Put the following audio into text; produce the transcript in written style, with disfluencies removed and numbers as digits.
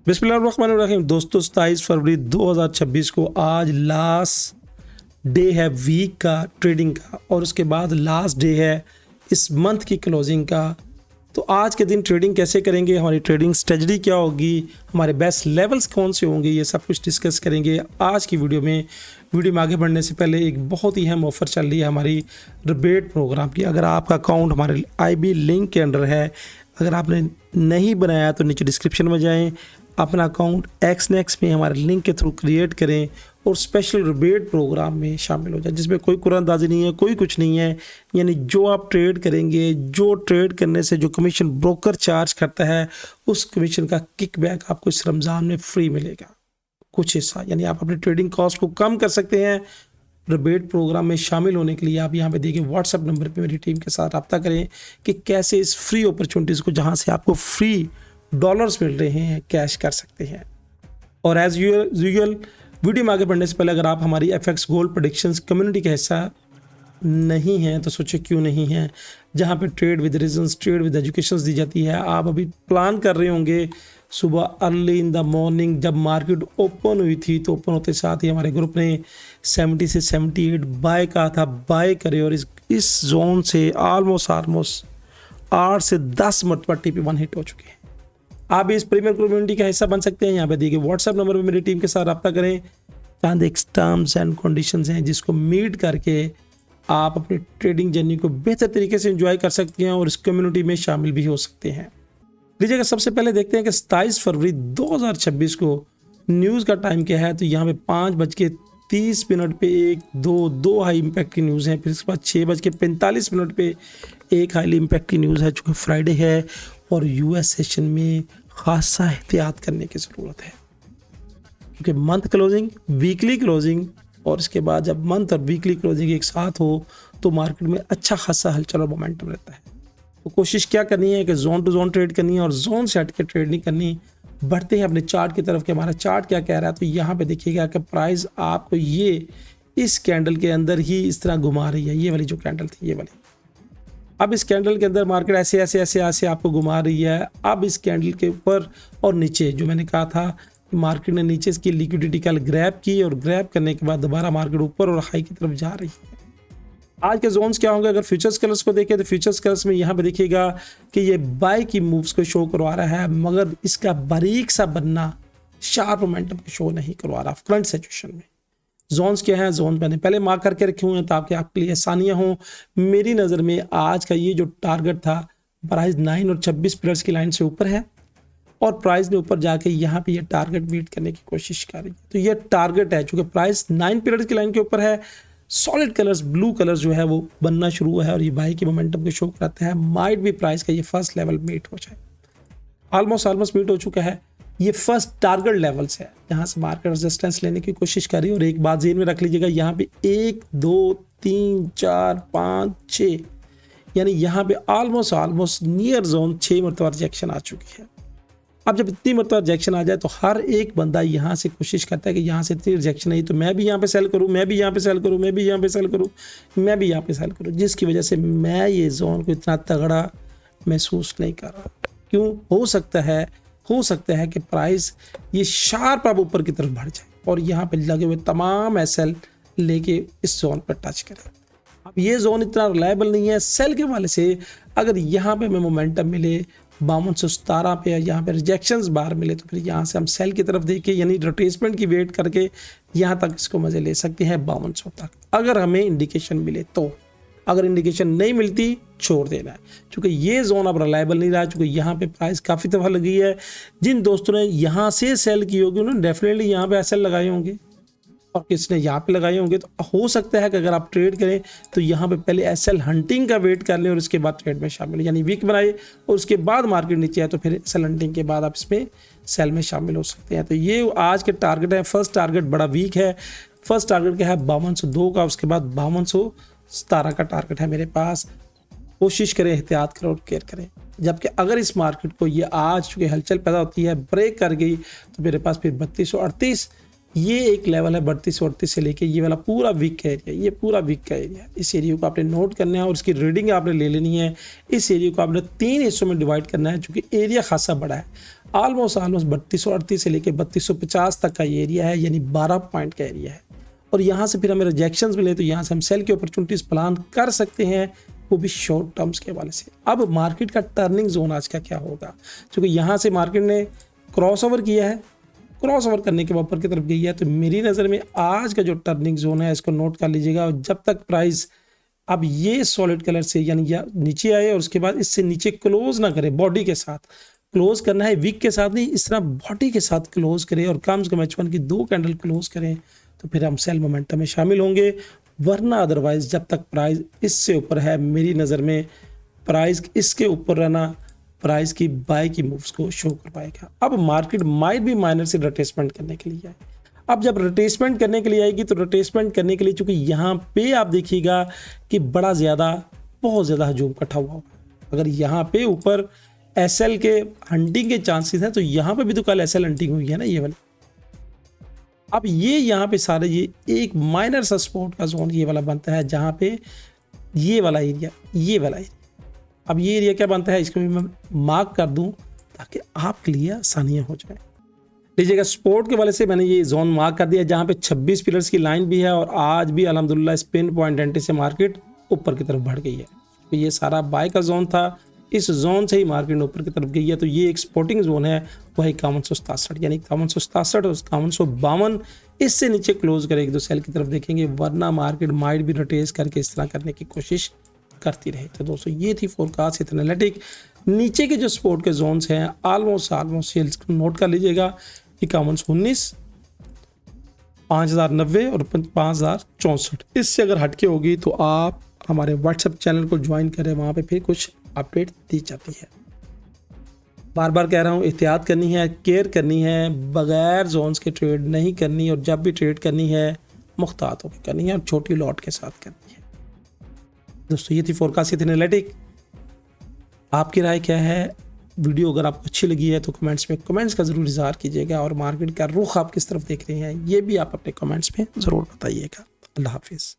बिस्मिल्लाहिर्रहमानिर्रहीम। दोस्तों 27 फरवरी 2026 को आज लास्ट डे है वीक का ट्रेडिंग का, और उसके बाद लास्ट डे है इस मंथ की क्लोजिंग का। तो आज के दिन ट्रेडिंग कैसे करेंगे, हमारी ट्रेडिंग स्ट्रेटजी क्या होगी, हमारे बेस्ट लेवल्स कौन से होंगे, ये सब कुछ डिस्कस करेंगे आज की वीडियो में। वीडियो में आगे बढ़ने से पहले एक बहुत ही अहम ऑफर चल रही है हमारी रिबेट प्रोग्राम की। अगर आपका अकाउंट हमारे IB लिंक के अंडर है, अगर आपने नहीं बनाया तो नीचे डिस्क्रिप्शन में जाएं, अपना अकाउंट XNEX में हमारे लिंक के थ्रू क्रिएट करें और स्पेशल रिबेट प्रोग्राम में शामिल हो जाए, जिसमें कोई कुरानदाजी नहीं है, कोई कुछ नहीं है। यानी जो आप ट्रेड करेंगे, जो ट्रेड करने से जो कमीशन ब्रोकर चार्ज करता है, उस कमीशन का किकबैक आपको इस रमज़ान में फ्री मिलेगा कुछ हिस्सा। यानी आप अपने ट्रेडिंग कॉस्ट को कम कर सकते हैं। रिबेट प्रोग्राम में शामिल होने के लिए आप यहाँ पे देखिए व्हाट्सएप नंबर पे मेरी टीम के साथ रब्ता करें कि कैसे इस फ्री अपॉर्चुनिटीज़ को, जहाँ से आपको फ्री डॉलर्स मिल रहे हैं, कैश कर सकते हैं। और एज यूजुअल वीडियो में आगे बढ़ने से पहले अगर आप हमारी FX गोल्ड प्रेडिक्शंस कम्युनिटी का हिस्सा नहीं हैं तो सोचिए क्यों नहीं हैं, जहाँ पे trade with reasons, trade with educations दी जाती है। आप अभी प्लान कर रहे होंगे सुबह अर्ली इन द मॉर्निंग जब मार्केट ओपन हुई थी, तो ओपन होते साथ ही हमारे ग्रुप ने 70 से 78 बाय कहा था, बाय करे और इस जोन से ऑलमोस्ट 8 से 10 मरतबा TP1 हिट हो चुके हैं। आप भी इस प्रीमियर कम्युनिटी का हिस्सा बन सकते हैं। यहाँ पे देखिए व्हाट्सएप नंबर पे मेरी टीम के साथ रब्ता करें। चंद एक टर्म्स एंड कंडीशंस हैं जिसको मीट करके आप अपनी ट्रेडिंग जर्नी को बेहतर तरीके से एंजॉय कर सकते हैं और इस कम्युनिटी में शामिल भी हो सकते हैं। लीजिएगा सबसे पहले देखते हैं कि 27 फरवरी 2026 को न्यूज़ का टाइम क्या है। तो यहाँ पे 5:30 पे दो हाई इम्पैक्ट की न्यूज़ हैं। फिर इसके बाद 6:45 पे एक हाईली इम्पैक्ट की न्यूज़ है, चूँकि फ्राइडे है और US सेशन में खासा एहतियात करने की ज़रूरत है, क्योंकि मंथ क्लोजिंग, वीकली क्लोजिंग, और इसके बाद जब मंथ और वीकली क्लोजिंग एक साथ हो तो मार्केट में अच्छा खासा हलचल और मोमेंटम रहता है। तो कोशिश क्या करनी है कि जोन टू जोन ट्रेड करनी है और जोन से हट के ट्रेड नहीं करनी। बढ़ते हैं अपने चार्ट की तरफ कि हमारा चार्ट क्या कह रहा है। तो यहाँ पे देखिएगा कि प्राइस आपको ये इस कैंडल के अंदर ही इस तरह घुमा रही है। ये वाली जो कैंडल थी, ये वाली, अब इस कैंडल के अंदर मार्केट ऐसे आपको घुमा रही है। अब इस कैंडल के ऊपर और नीचे, जो मैंने कहा था, मार्केट ने नीचे इसकी लिक्विडिटी कल ग्रैब की और ग्रैब करने के बाद दोबारा मार्केट ऊपर और हाई की तरफ जा रही है। आज के जोन्स क्या होंगे, अगर फ्यूचर्स कलर्स को देखें तो फ्यूचर्स कलर्स में यहाँ पे देखिएगा कि ये बाय की मूव्स को शो करवा रहा है, मगर इसका बारीक सा बनना, शार्प मोमेंटम को शो नहीं करवा रहा करंट सिचुएशन में। जोन्स क्या हैं, जोन मैंने पहले मार्क करके रखे हुए हैं ताकि आपके लिए आसानियाँ हों। मेरी नज़र में आज का ये जो टारगेट था, प्राइस 9 और 26 पीरियड्स की लाइन से ऊपर है और प्राइस ने ऊपर जाके यहाँ पे ये टारगेट मीट करने की कोशिश कर रही है। तो ये टारगेट है, चूँकि प्राइस 9 पीरियड्स की लाइन के ऊपर है। सॉलिड कलर्स, ब्लू कलर्स जो है वो बनना शुरू हुआ है और ये बाई की मोमेंटम को शो कराता है। माइट भी प्राइस का ये फर्स्ट लेवल मीट हो जाए, ऑलमोस्ट मीट हो चुका है। ये फर्स्ट टारगेट लेवल्स है जहाँ से मार्केट रेजिस्टेंस लेने की कोशिश कर रही है। और एक बात ज़हन में रख लीजिएगा, यहाँ पे 1 2 3 4 5 6, यानी यहाँ पे ऑलमोस्ट नियर जोन 6 मरतबा रिजेक्शन आ चुकी है। अब जब इतनी मरतबा रिजेक्शन आ जाए तो हर एक बंदा यहाँ से कोशिश करता है कि यहाँ से इतनी रिजेक्शन आई तो मैं भी यहाँ पे सेल करूँ, मैं भी यहाँ पे सेल करूँ, मैं भी यहाँ पे सेल करूँ, मैं भी यहाँ पे सेल करूँ, जिसकी वजह से मैं ये जोन को इतना तगड़ा महसूस नहीं कर रहा। क्यों? हो सकता है कि प्राइस ये शार्प अब ऊपर की तरफ बढ़ जाए और यहाँ पे लगे हुए तमाम SL लेके इस जोन पर टच करें। अब ये जोन इतना रिलायबल नहीं है सेल के वाले से। अगर यहाँ पे हमें मोमेंटम मिले 5217 पे, यहाँ पे रिजेक्शंस बाहर मिले, तो फिर यहाँ से हम सेल की तरफ देखें, यानी रिट्रेसमेंट की वेट करके यहाँ तक इसको मज़े ले सकते हैं 5200 तक, अगर हमें इंडिकेशन मिले तो। अगर इंडिकेशन नहीं मिलती छोड़ देना है, क्योंकि ये जोन अब रिलायबल नहीं रहा। क्योंकि यहाँ पे प्राइस काफ़ी दफ़ा लगी है। जिन दोस्तों ने यहाँ से सेल की होगी उन्होंने डेफिनेटली यहाँ पे SL लगाए होंगे और किसने यहाँ पे लगाए होंगे। तो हो सकता है कि अगर आप ट्रेड करें तो यहाँ पे पहले SL हंटिंग का वेट कर लें और उसके बाद ट्रेड में शामिल, यानी वीक बनाए और उसके बाद मार्केट नीचे आए तो फिर SL हंटिंग के बाद आप इसमें सेल में शामिल हो सकते हैं। तो ये आज के टारगेट है। फर्स्ट टारगेट बड़ा वीक है। फर्स्ट टारगेट क्या है 5202 का, उसके बाद 5217 का टारगेट है मेरे पास। कोशिश करें, एहतियात करें और केयर करें। जबकि अगर इस मार्केट को ये आज चूँकि हलचल पैदा होती है ब्रेक कर गई तो मेरे पास फिर 3238 ये एक लेवल है 32-38 से लेके ये वाला पूरा वीक का एरिया, ये पूरा वीक का एरिया। इस एरिया को आपने नोट करना है और उसकी रीडिंग आपने ले लेनी है। इस एरिया को आपने 3 हिस्सों में डिवाइड करना है, चूँकि एरिया खासा बड़ा है। ऑलमोस्ट 3238 से लेके 3250 तक का ये एरिया है, यानी 12 पॉइंट का एरिया है। और यहाँ से फिर हमें रिजेक्शंस मिले तो यहाँ से हम सेल की अपॉर्चुनिटीज़ प्लान कर सकते हैं, वो भी शॉर्ट टर्म्स के हवाले से। अब मार्केट का टर्निंग जोन आज का क्या होगा, क्योंकि यहाँ से मार्केट ने क्रॉस ओवर किया है, क्रॉस ओवर करने के बाद ऊपर की तरफ गई है। तो मेरी नज़र में आज का जो टर्निंग जोन है इसको नोट कर लीजिएगा। और जब तक प्राइस अब ये सॉलिड कलर से यानी या नीचे आए और उसके बाद इससे नीचे क्लोज ना करे, बॉडी के साथ क्लोज करना है, वीक के साथ नहीं, इस तरह बॉडी के साथ क्लोज करे और कम से कम H1 की 2 कैंडल क्लोज करें तो फिर हम सेल मोमेंटम में शामिल होंगे। वरना अदरवाइज जब तक प्राइस इससे ऊपर है, मेरी नज़र में प्राइस इसके ऊपर रहना प्राइस की बाय की मूव्स को शो कर पाएगा। अब मार्केट माइट भी माइनर से रिट्रेसमेंट करने के लिए आए। अब जब रिट्रेसमेंट करने के लिए आएगी तो रिट्रेसमेंट करने के लिए चूंकि यहाँ पे आप देखिएगा कि बहुत ज़्यादा हजूम इकट्ठा हुआ होगा। अगर यहाँ पे ऊपर एसएल के हंटिंग के चांसेस हैं तो यहाँ पे भी तो कल एसएल हंटिंग हुई है ना, ये वाली। अब ये यहाँ पे सारे ये एक माइनर सा सपोर्ट का जोन ये वाला बनता है, जहाँ पे ये वाला एरिया अब ये एरिया क्या बनता है, इसको भी मैं मार्क कर दूं ताकि आपके लिए आसानियाँ हो जाए। लीजिएगा सपोर्ट के वाले से मैंने ये जोन मार्क कर दिया जहाँ पे 26 पिलर्स की लाइन भी है और आज भी अल्हम्दुलिल्लाह इस पिन पॉइंट एंट्री से मार्केट ऊपर की तरफ बढ़ गई है। तो ये सारा बाय का जोन था, इस जोन से ही मार्केट ऊपर की तरफ गई है। तो ये एक सपोर्टिंग जोन है, वह 5167 यानी 5167 और 5152 इससे नीचे क्लोज करेगी तो सेल की तरफ देखेंगे, वरना मार्केट माइट भी रोटेट करके इस तरह करने की कोशिश करती रही। तो दोस्तों ये थी फोरकास्ट विद एनालिटिक। नीचे के जो सपोर्ट के जोन्स हैं ऑलमोस्ट सेल्स को नोट कर लीजिएगा, 5119, 5090 और 5064। इससे अगर हटके होगी तो आप हमारे व्हाट्सएप चैनल को ज्वाइन करें, वहाँ पे फिर कुछ अपडेट दी जाती है। बार बार कह रहा हूँ, एहतियात करनी है, केयर करनी है, बगैर जोन्स के ट्रेड नहीं करनी और जब भी ट्रेड करनी है मुख्तात होकर करनी है और छोटी लॉट के साथ करनी है। दोस्तों ये थी फोरकास्ट विद एनालिटिक। आपकी राय क्या है? वीडियो अगर आपको अच्छी लगी है तो कमेंट्स में कमेंट्स का ज़रूर इज़हार कीजिएगा और मार्केट का रुख आप किस तरफ देख रहे हैं ये भी आप अपने कमेंट्स में ज़रूर बताइएगा। अल्लाह हाफिज़।